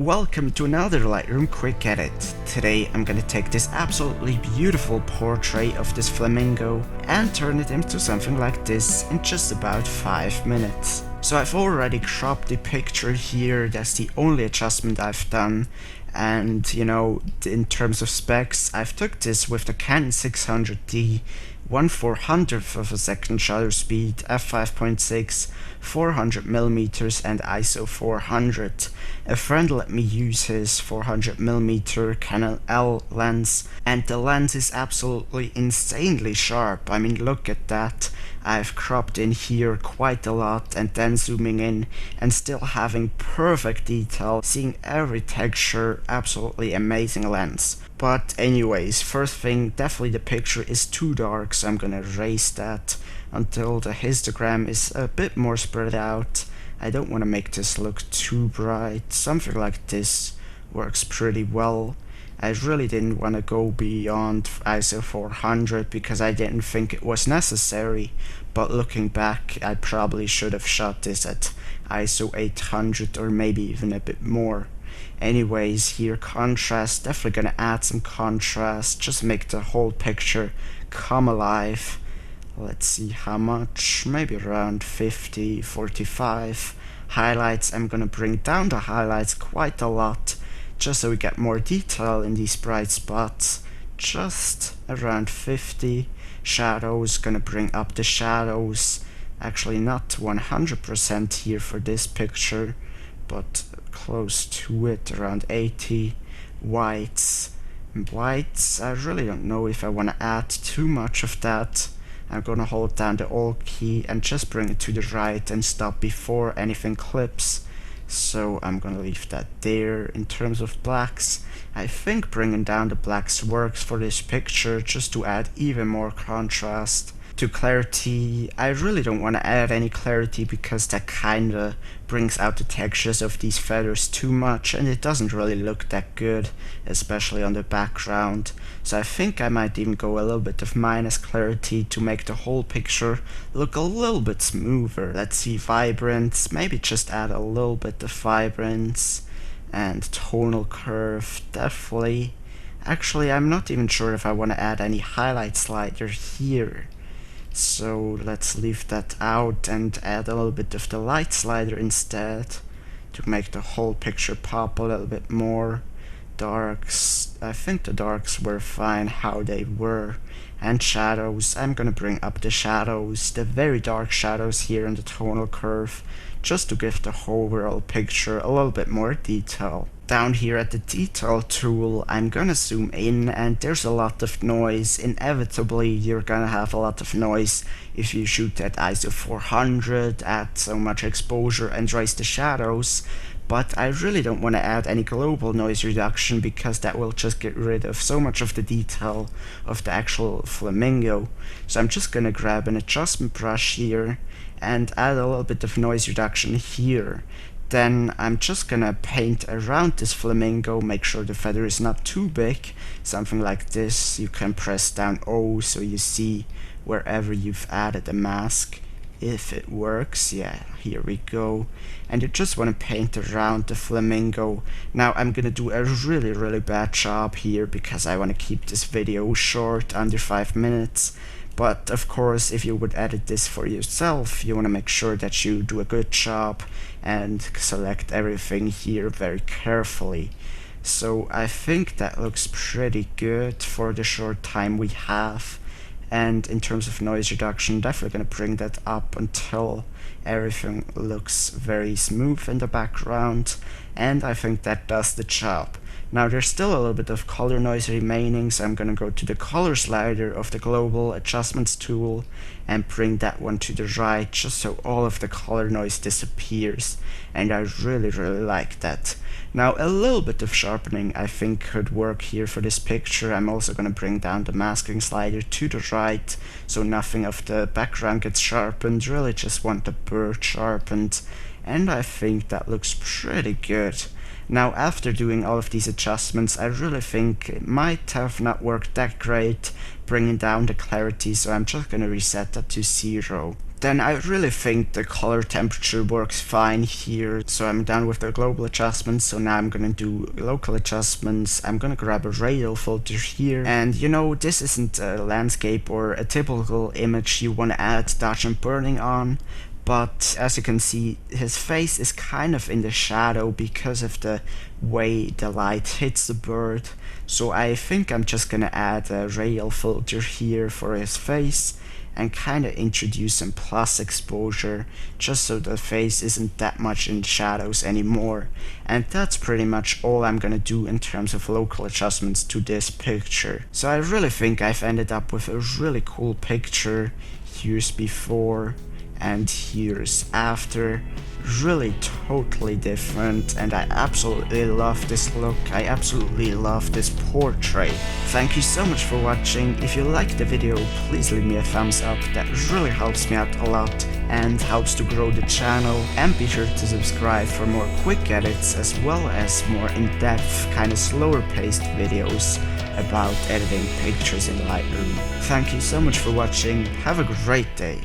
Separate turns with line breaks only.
Welcome to another Lightroom quick edit. Today I'm gonna take this absolutely beautiful portrait of this flamingo and turn it into something like this in just about 5 minutes. So I've already cropped the picture here, that's the only adjustment I've done. And in terms of specs, I've took this with the Canon 600D, 1/400th of a second shutter speed, f5.6, 400mm and ISO 400. A friend let me use his 400mm Canon L lens, and the lens is absolutely insanely sharp. I mean, look at that. I've cropped in here quite a lot and then zooming in and still having perfect detail, seeing every texture. Absolutely amazing lens. But anyways, first thing, definitely the picture is too dark, so I'm gonna erase that until the histogram is a bit more spread out. I don't want to make this look too bright. Something like this works pretty well. I really didn't want to go beyond ISO 400 because I didn't think it was necessary, but looking back I probably should have shot this at ISO 800 or maybe even a bit more. Anyways, here contrast, definitely gonna add some contrast, just make the whole picture come alive. Let's see how much, maybe around 50, 45. Highlights, I'm gonna bring down the highlights quite a lot, just so we get more detail in these bright spots, just around 50. Shadows, gonna bring up the shadows, actually not 100% here for this picture, but close to it, around 80. Whites, I really don't know if I want to add too much of that. I'm gonna hold down the Alt key and just bring it to the right and stop before anything clips. So I'm gonna leave that there. In terms of blacks, I think bringing down the blacks works for this picture just to add even more contrast. To clarity, I really don't want to add any clarity because that kinda brings out the textures of these feathers too much and it doesn't really look that good, especially on the background. So I think I might even go a little bit of minus clarity to make the whole picture look a little bit smoother. Let's see, vibrance, maybe just add a little bit of vibrance, and tonal curve, definitely. Actually, I'm not even sure if I want to add any highlight slider here. So let's leave that out and add a little bit of the light slider instead to make the whole picture pop a little bit more. Darks, I think the darks were fine how they were. And shadows, I'm gonna bring up the shadows, the very dark shadows here in the tonal curve, just to give the whole overall picture a little bit more detail. Down here at the detail tool, I'm gonna zoom in and there's a lot of noise. Inevitably, you're gonna have a lot of noise if you shoot at ISO 400, add so much exposure and raise the shadows. But I really don't want to add any global noise reduction because that will just get rid of so much of the detail of the actual flamingo. So I'm just gonna grab an adjustment brush here and add a little bit of noise reduction here. Then I'm just gonna paint around this flamingo, make sure the feather is not too big, something like this. You can press down O so you see wherever you've added a mask. If it works, yeah, here we go. And you just want to paint around the flamingo. Now I'm gonna do a really bad job here because I want to keep this video short, under 5 minutes. But of course, if you would edit this for yourself, you want to make sure that you do a good job and select everything here very carefully. So I think that looks pretty good for the short time we have. And in terms of noise reduction, definitely gonna bring that up until everything looks very smooth in the background, and I think that does the job. Now there's still a little bit of color noise remaining, so I'm gonna go to the color slider of the global adjustments tool and bring that one to the right just so all of the color noise disappears, and I really like that. Now a little bit of sharpening I think could work here for this picture. I'm also gonna bring down the masking slider to the right so nothing of the background gets sharpened, really just want the bird sharpened, and I think that looks pretty good. Now after doing all of these adjustments, I really think it might have not worked that great bringing down the clarity, so I'm just gonna reset that to 0. then I really think the color temperature works fine here. So I'm done with the global adjustments, so now I'm gonna do local adjustments. I'm gonna grab a radial filter here, and you know, this isn't a landscape or a typical image you wanna add dodge and burning on, but as you can see, his face is kind of in the shadow because of the way the light hits the bird. So I think I'm just gonna add a radial filter here for his face and kind of introduce some plus exposure just so the face isn't that much in shadows anymore. And that's pretty much all I'm gonna do in terms of local adjustments to this picture. So I really think I've ended up with a really cool picture. Here's before and here's after. Really totally different, and I absolutely love this look. I absolutely love this portrait. Thank you so much for watching. If you liked the video, please leave me a thumbs up. That really helps me out a lot and helps to grow the channel. And be sure to subscribe for more quick edits as well as more in-depth, kind of slower paced videos about editing pictures in Lightroom. Thank you so much for watching. Have a great day.